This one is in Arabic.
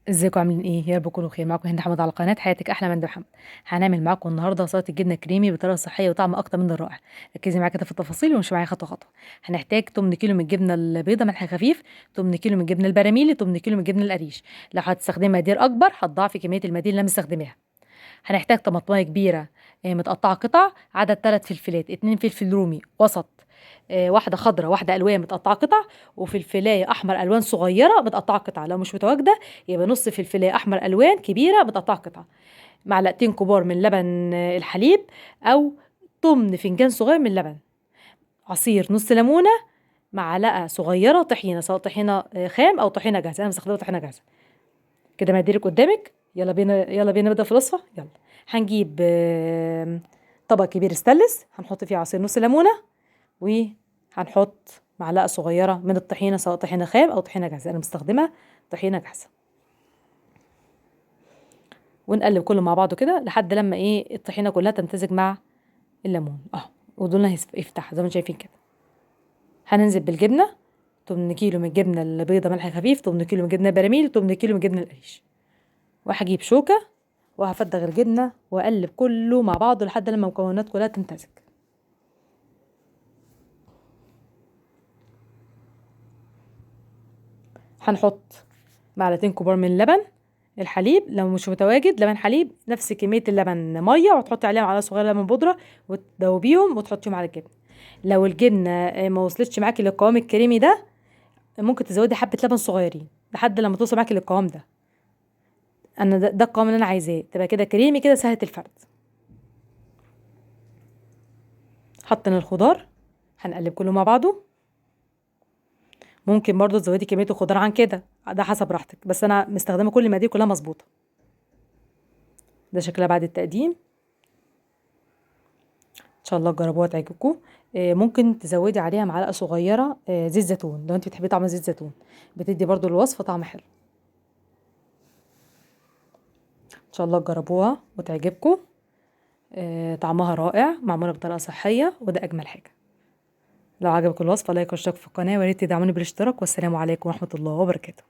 ازيكم عاملين ايه؟ يا رب تكونوا بخير. معاكم هند حمد على قناه حياتك احلى من محمد. هنعمل معاكم النهارده سلطه جبنه كريمي بطريقه صحيه وطعم اكتر من الرائع. ركزي معايا كده في التفاصيل ومشي معايا خطوه خطوه. هنحتاج 8 كيلو من الجبنه البيضاء ملح خفيف، 8 كيلو من الجبنه البراميلي، 8 كيلو من الجبنه القريش. لو هتستخدمي مقادير اكبر هتضاعفي كميه المقادير اللي انا مستخدماها. هنحتاج طماطمايه كبيره متقطعه قطع، عدد 3 فلفلات، 2 فلفل رومي وسط، واحده خضراء واحده الوان متقطعه قطع، وفلفلايه احمر الوان صغيره متقطعه قطع. لو مش متواجده يبقى نص فلفلايه احمر الوان كبيره متقطعه قطع. معلقتين كبار من لبن الحليب، او تمن فنجان صغير من اللبن. عصير نص ليمونه، معلقه صغيره طحينه، سواء طحينه خام او طحينه جاهزه. انا مستخدمه طحينه جاهزه. كده مقاديرك قدامك. يلا بينا يلا بينا نبدا في الوصفه. يلا. هنجيب طبق كبير استانلس، هنحط فيه عصير نص ليمونه، وهنحط معلقه صغيره من الطحينه، سواء طحينه خام او طحينه جاهزه. انا مستخدمه طحينه جاهزه. ونقلب كله مع بعضه كده لحد لما الطحينه كلها تمتزج مع الليمون ودولنا يفتح زي ما انتم شايفين كده. هننزل بالجبنه، 8 كيلو من الجبنه البيضه ملح خفيف، 8 كيلو من الجبنه براميل، 8 كيلو من الجبنه القريش. وهجيب شوكه وهفدغ الجبنه واقلب كله مع بعضه لحد لما المكونات كلها تمتزج. هنحط معلقتين كبار من اللبن الحليب، لو مش متواجد لبن حليب نفس كميه اللبن ميه، وتحطي عليها معلقه صغيره لبن بودره وتدوبيهم وتحطيهم على الجبنه. لو الجبنه ما وصلتش معاكي للقوام الكريمي ده، ممكن تزودي حبه لبن صغيرين لحد لما توصل معاكي للقوام ده. انا ده القوام اللي انا عايزاه، تبقى كده كريمي كده سهله الفرد. حطينا الخضار، هنقلب كله مع بعضه. ممكن برضو تزودي كميه الخضار عن كده، ده حسب راحتك، بس انا مستخدمه كل المقادير كلها مظبوطه. ده شكلها بعد التقديم. ان شاء الله تجربوها تعجبكم. ممكن تزودي عليها معلقه صغيره زيت زيتون لو انت بتحبي طعم زيت زيتون، بتدي برضو الوصفه طعم حلو. ان شاء الله تجربوها وتعجبكم. طعمها رائع، معموله بطريقه صحيه، وده اجمل حاجه. لو عجبك الوصفه لايك واشترك في القناه، ويا ريت تدعموني بالاشتراك. والسلام عليكم ورحمه الله وبركاته.